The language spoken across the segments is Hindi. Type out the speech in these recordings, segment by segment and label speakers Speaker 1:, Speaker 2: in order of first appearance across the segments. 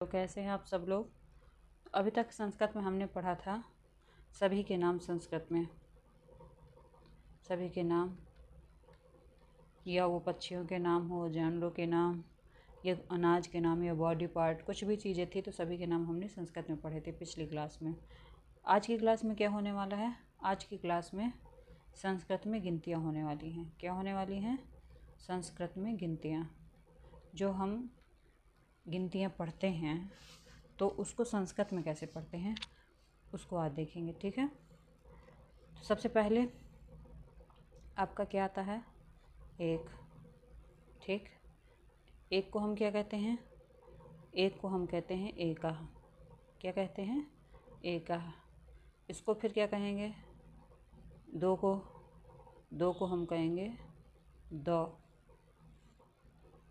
Speaker 1: तो कैसे हैं आप सब लोग। अभी तक संस्कृत में हमने पढ़ा था सभी के नाम संस्कृत में, सभी के नाम, या वो पक्षियों के नाम हो, जानवरों के नाम, या अनाज के नाम, या बॉडी पार्ट, कुछ भी चीज़ें थी तो सभी के नाम हमने संस्कृत में पढ़े थे पिछली क्लास में। आज की क्लास में क्या होने वाला है? आज की क्लास में संस्कृत में गिनतियाँ होने वाली हैं। क्या होने वाली हैं? संस्कृत में गिनतियाँ। जो हम गिनतियाँ पढ़ते हैं तो उसको संस्कृत में कैसे पढ़ते हैं उसको आज देखेंगे, ठीक है। तो सबसे पहले आपका क्या आता है? एक, ठीक। एक को हम क्या कहते हैं? एक को हम कहते हैं एकः। क्या कहते हैं? एकः। इसको फिर क्या कहेंगे? दो को हम कहेंगे दो।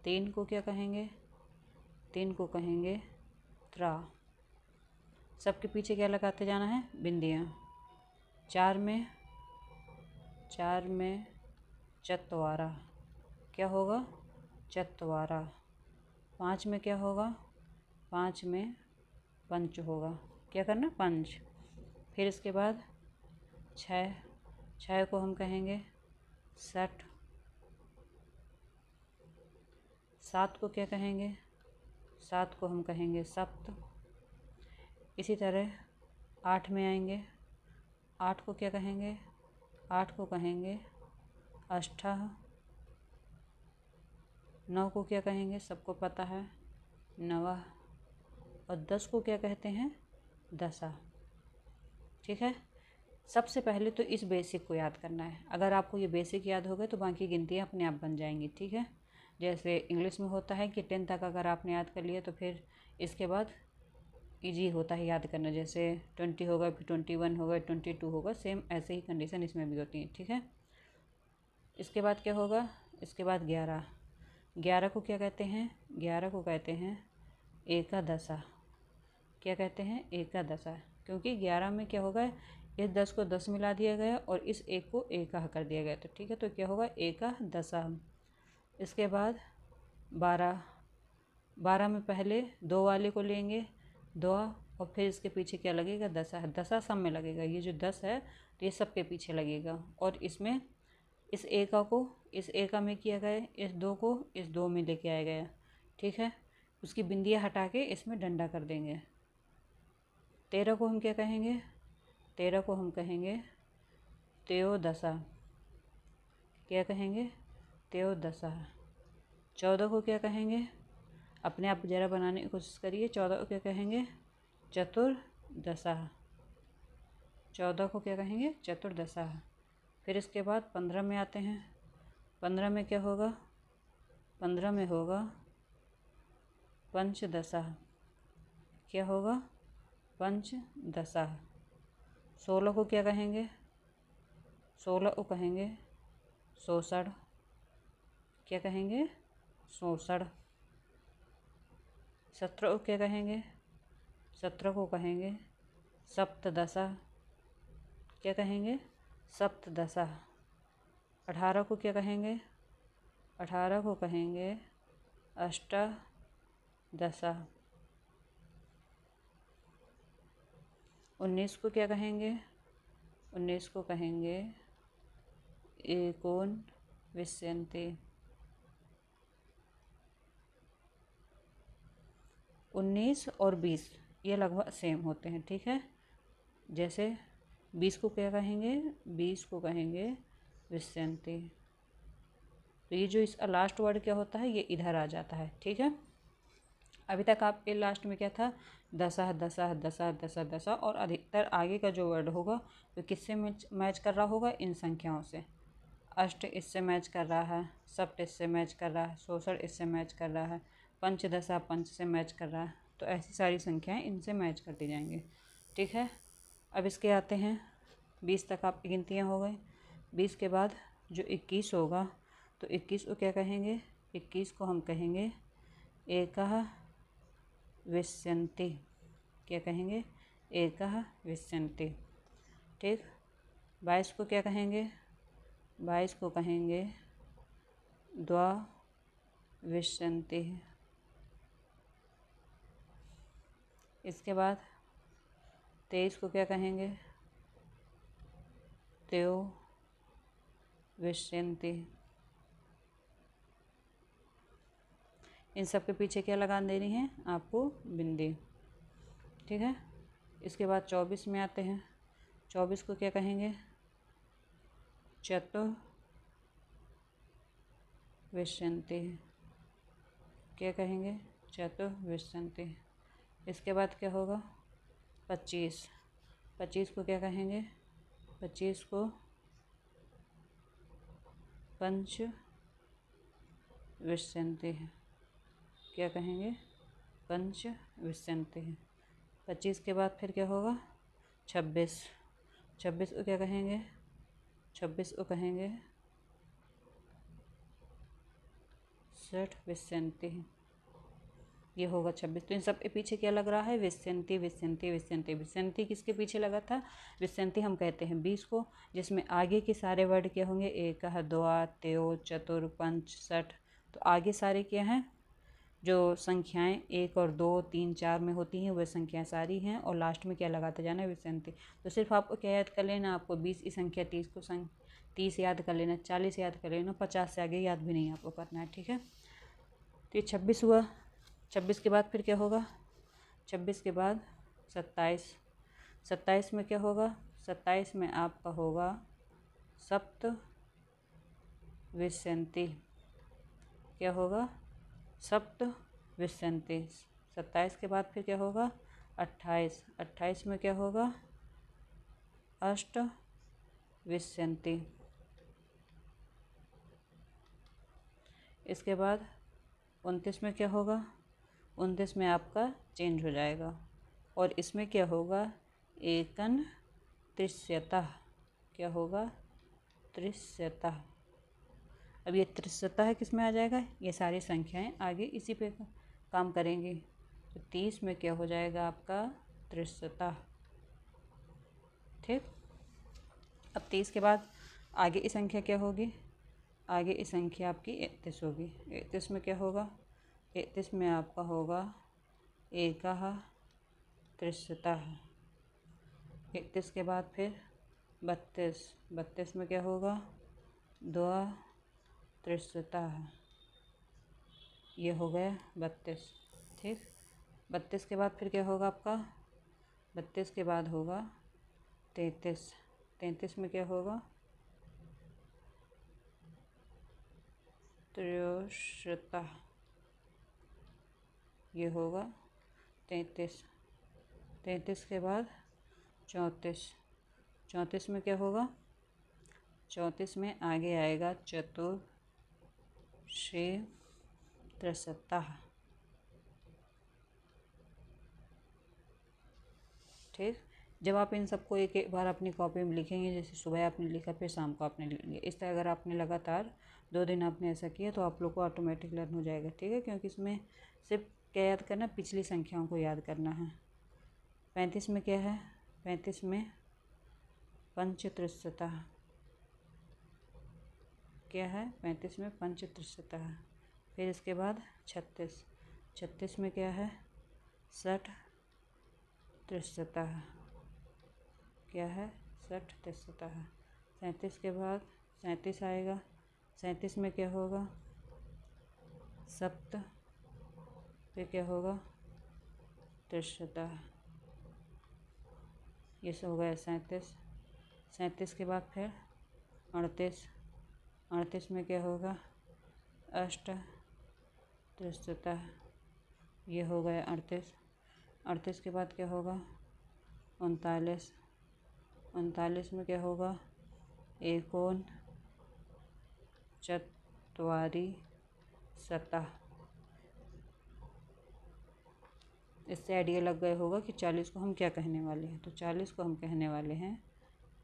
Speaker 1: तीन को क्या कहेंगे? तीन को कहेंगे त्रा। सबके पीछे क्या लगाते जाना है? बिंदियाँ। चार में चत्वारा। क्या होगा? चत्वारा। पाँच में क्या होगा? पाँच में पंच होगा। क्या करना? पंच। फिर इसके बाद छः को हम कहेंगे षठ। सात को क्या कहेंगे? सात को हम कहेंगे सप्त। इसी तरह आठ में आएंगे। आठ को क्या कहेंगे? आठ को कहेंगे अष्टः। नौ को क्या कहेंगे? सबको पता है, नवः। और 10 को क्या कहते हैं? दशा। ठीक है। सबसे पहले तो इस बेसिक को याद करना है। अगर आपको ये बेसिक याद हो गए तो बाकी गिनतियाँ अपने आप बन जाएंगी, ठीक है। जैसे इंग्लिश में होता है कि 10 तक अगर आपने याद कर लिया तो फिर इसके बाद ईजी होता है याद करना। जैसे 20 होगा, फिर 21 होगा, 22 होगा, सेम ऐसे ही कंडीशन इसमें भी होती है, ठीक है। इसके बाद क्या होगा? इसके बाद 11। 11 को क्या कहते हैं? 11 को कहते हैं एकादशा। क्या कहते हैं? एकादशा। क्योंकि 11 में क्या होगा? इस 10 को 10 मिला दिया गया और इस एक को एकह कर दिया गया, तो ठीक है। तो क्या होगा? एकादशा। इसके बाद 12। 12 में पहले दो वाले को लेंगे, दो, और फिर इसके पीछे क्या लगेगा? दशा। दशा सब में लगेगा। ये जो 10 है तो ये सब के पीछे लगेगा। और इसमें इस एका को इस एका में किया गया, इस दो को इस दो में लेके आया गया, ठीक है। उसकी बिंदियाँ हटा के इसमें डंडा कर देंगे। 13 को हम क्या कहेंगे? 13 को हम कहेंगे त्रयोदशा। क्या कहेंगे? त्रयोदशा। 14 को क्या कहेंगे? अपने आप ज़रा बनाने की कोशिश करिए। 14 को क्या कहेंगे? चतुर्दशा। 14 को क्या कहेंगे? चतुर्दशा। फिर इसके बाद 15 में आते हैं। 15 में क्या होगा? 15 में होगा पंचदशा। क्या होगा? पंचदशा। 16 को क्या कहेंगे? 16 को कहेंगे सोसठ। क्या कहेंगे? सोसठ। 17 को क्या कहेंगे? 17 को कहेंगे सप्तदशा। क्या कहेंगे? सप्तदशा। 18 को क्या कहेंगे? 18 को कहेंगे अष्टादशा। 19 को क्या कहेंगे? 19 को कहेंगे एकोनविंशति। 19 और 20 ये लगभग सेम होते हैं, ठीक है। जैसे 20 को क्या कहेंगे? 20 को कहेंगे विंशति। तो ये जो इसका लास्ट वर्ड क्या होता है? ये इधर आ जाता है, ठीक है। अभी तक आपके लास्ट में क्या था? दशा, दशा, दशा, दशा, दशा। और अधिकतर आगे का जो वर्ड होगा वो किससे मैच कर रहा होगा? इन संख्याओं से। अष्ट इससे मैच कर रहा है, सप्त इससे मैच कर रहा है, सोसठ इससे मैच कर रहा है, पंचदशा पंच से मैच कर रहा है। तो ऐसी सारी संख्याएं इनसे मैच करती जाएंगे, ठीक है। अब इसके आते हैं 20 तक आपकी गिनतियाँ हो गई। 20 के बाद जो 21 होगा तो 21 को क्या कहेंगे? 21 को हम कहेंगे एकः विंशति। क्या कहेंगे? एकः विंशति, ठीक। 22 को क्या कहेंगे? 22 को कहेंगे द्वाविंशति। इसके बाद 23 को क्या कहेंगे? त्यो विश्यन्ति। इन सब के पीछे क्या लगा देनी है आपको? बिंदी। ठीक है। इसके बाद 24 में आते हैं। 24 को क्या कहेंगे? चतुः विश्यन्ति। क्या कहेंगे? चतुः विश्यन्ति। इसके बाद क्या होगा? 25। 25 को क्या कहेंगे? 25 को पंच विश्यन्ति। क्या कहेंगे? पंच विश्यन्ति। 25 के बाद फिर क्या होगा? 26। 26 को क्या कहेंगे? 26 को कहेंगे षट् विश्यन्ति। ये होगा 26। तो इन सब के पीछे क्या लग रहा है? विश्यन्ति विश्यन्ति विश्यन्ति। विश्यन्ति किसके पीछे लगा था? विश्यन्ति हम कहते हैं 20 को, जिसमें आगे के सारे वर्ड क्या होंगे? एकः, द्वा, त्यो, चतुर, पंच, षट्। तो आगे सारे क्या हैं? जो संख्याएं 1 और 2, 3, 4 में होती हैं वह संख्याएं सारी हैं, और लास्ट में क्या लगाते जाना है? विश्यन्ति। तो सिर्फ आपको क्या याद कर लेना? आपको 20 की संख्या 30 को 30 याद कर लेना, 40 याद कर लेना, 50 से आगे याद भी नहीं आपको करना है। ठीक है। तो ये 26 हुआ। 26 के बाद फिर क्या होगा? 26 के बाद 27। 27 में क्या होगा? 27 में आपका होगा सप्त विश्यन्ति। क्या होगा? सप्त विश्यन्ति। 27 के बाद फिर क्या होगा? 28। 28 में क्या होगा? अष्ट विश्यन्ति। इसके बाद 29 में क्या होगा? 29 में आपका चेंज हो जाएगा, और इसमें क्या होगा? एकन त्रिशतः। क्या होगा? त्रिशतः। अब ये त्रिशतः किस में आ जाएगा? ये सारी संख्याएं आगे इसी पे काम करेंगी। तो 30 में क्या हो जाएगा आपका? त्रिशतः। ठीक। अब 30 के बाद आगे की संख्या क्या होगी? आगे की संख्या आपकी 31 होगी। 31 में क्या होगा? 31 में आपका होगा एकः त्रिशतः। 31 के बाद फिर 32। 32 में क्या होगा? द्वा त्रिशतः। ये हो गया 32। ठीक। 32 के बाद फिर क्या होगा आपका? 32 के बाद होगा 33। 33 में क्या होगा? त्रयोशतः। ये होगा 33। 33 के बाद 34। 34 में क्या होगा? 34 में आगे आएगा चतुर्षष्ट्रिशतः। ठीक। जब आप इन सबको एक एक बार अपनी कॉपी में लिखेंगे, जैसे सुबह आपने लिखा फिर शाम को आपने लिख लिया, इस तरह अगर आपने लगातार 2 दिन आपने ऐसा किया तो आप लोग को ऑटोमेटिक लर्न हो जाएगा। ठीक है। क्योंकि इसमें सिर्फ क्या याद करना? पिछली संख्याओं को याद करना है। 35 में क्या है? 35 में पंचत्रिशतः। क्या है? 35 में पंचत्रिशतः। फिर इसके बाद 36। 36 में क्या है? षट् त्रिशतः। क्या है? षट् त्रिशतः। 37 के बाद 37 आएगा। 37 में क्या होगा? सप्त। फिर क्या होगा? त्रिशतः। ये सब हो गया 37। 37 के बाद फिर 38। 38 में क्या होगा? अष्ट त्रिशतः। ये हो गया 38। 38 के बाद क्या होगा? 39। 39 में क्या होगा? एकोन चत्वारिशतः। इससे आइडिया लग गया होगा कि 40 को हम क्या कहने वाले हैं। तो 40 को हम कहने वाले हैं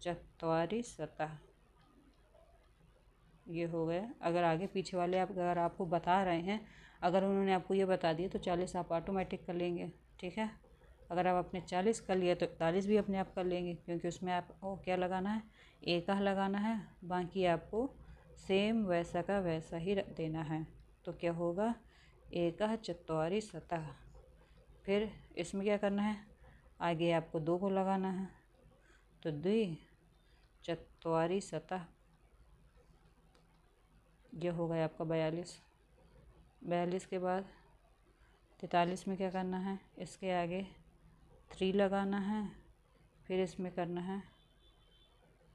Speaker 1: चत्वारिशतः। ये हो गया। अगर आगे पीछे वाले अगर आपको बता रहे हैं, अगर उन्होंने आपको ये बता दिया तो 40 आप ऑटोमेटिक कर लेंगे। ठीक है। अगर आप अपने 40 कर लिए तो 41 भी अपने आप कर लेंगे, क्योंकि उसमें आपको क्या लगाना है? एकः लगाना है। बाकी आपको सेम वैसा का वैसा ही देना है। तो क्या होगा? एकः चत्वारिशतः। फिर इसमें क्या करना है, आगे आपको 2 को लगाना है, तो 2 चत्वारी सतह, ये हो गया आपका 42। 42 के बाद 43 में क्या करना है, इसके आगे 3 लगाना है, फिर इसमें करना है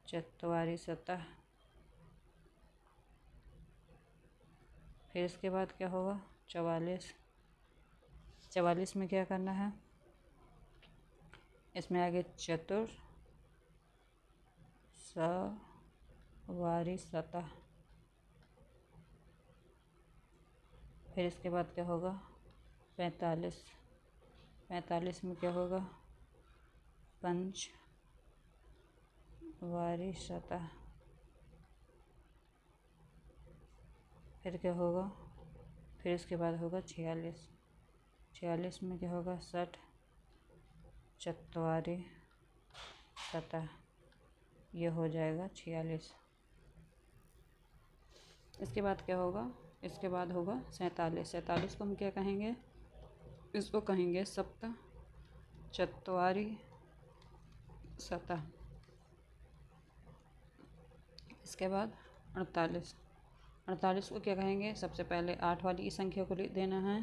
Speaker 1: चत्वारी सतह, फिर इसके बाद क्या होगा 44। 44 में क्या करना है, इसमें आगे चतुर सवारी सतह, फिर इसके बाद क्या होगा 45। 45 में क्या होगा पंच वारी सतह, फिर क्या होगा, फिर इसके बाद होगा 46। 46 में क्या होगा 60 चत्वारी सतह, ये हो जाएगा 46। इसके बाद क्या होगा, इसके बाद होगा 47। 47 को हम क्या कहेंगे, इसको कहेंगे सप्त चत्वारी सतह। इसके बाद 48। 48 को क्या कहेंगे, सबसे पहले 8 वाली संख्या को देना है,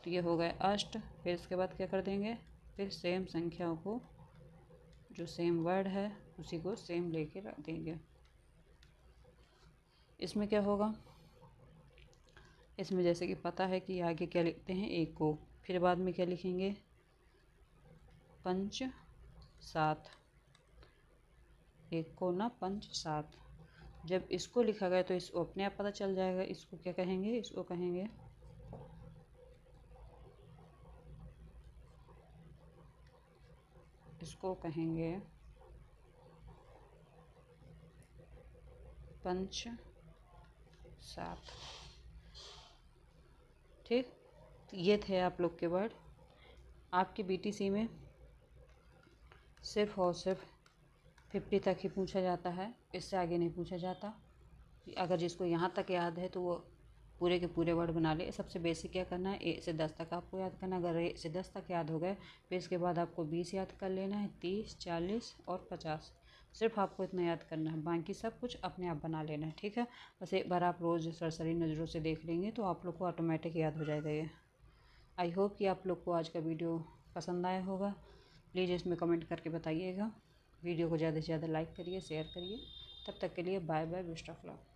Speaker 1: तो ये हो गए अष्ट। फिर इसके बाद क्या कर देंगे, फिर सेम संख्याओं को, जो सेम वर्ड है उसी को सेम लेके रख देंगे। इसमें क्या होगा, इसमें जैसे कि पता है कि आगे क्या लिखते हैं 1 को, फिर बाद में क्या लिखेंगे पंच 7, 1 को ना पंच 7। जब इसको लिखा गया तो इसको अपने आप पता चल जाएगा, इसको क्या कहेंगे, इसको कहेंगे पंच 7। ठीक, ये थे आप लोग के वर्ड। आपकी बीटीसी में सिर्फ और सिर्फ 50 तक ही पूछा जाता है, इससे आगे नहीं पूछा जाता। अगर जिसको यहाँ तक याद है तो वो पूरे के पूरे वर्ड बना ले। सबसे बेसिक क्या करना है, 1 से 10 तक आपको याद करना। अगर 1 से 10 तक याद हो गए फिर इसके बाद आपको 20 याद कर लेना है, 30, 40 और 50। सिर्फ आपको इतना याद करना है, बाकी सब कुछ अपने आप बना लेना है। ठीक है, बस एक बार आप रोज़ सरसरी नज़रों से देख लेंगे तो आप लोग को ऑटोमेटिक याद हो जाएगा ये। आई होप कि आप लोग को आज का वीडियो पसंद आया होगा। प्लीज़ इसमें कमेंट करके बताइएगा। वीडियो को ज़्यादा से ज़्यादा लाइक करिए, शेयर करिए। तब तक के लिए bye bye, best of luck.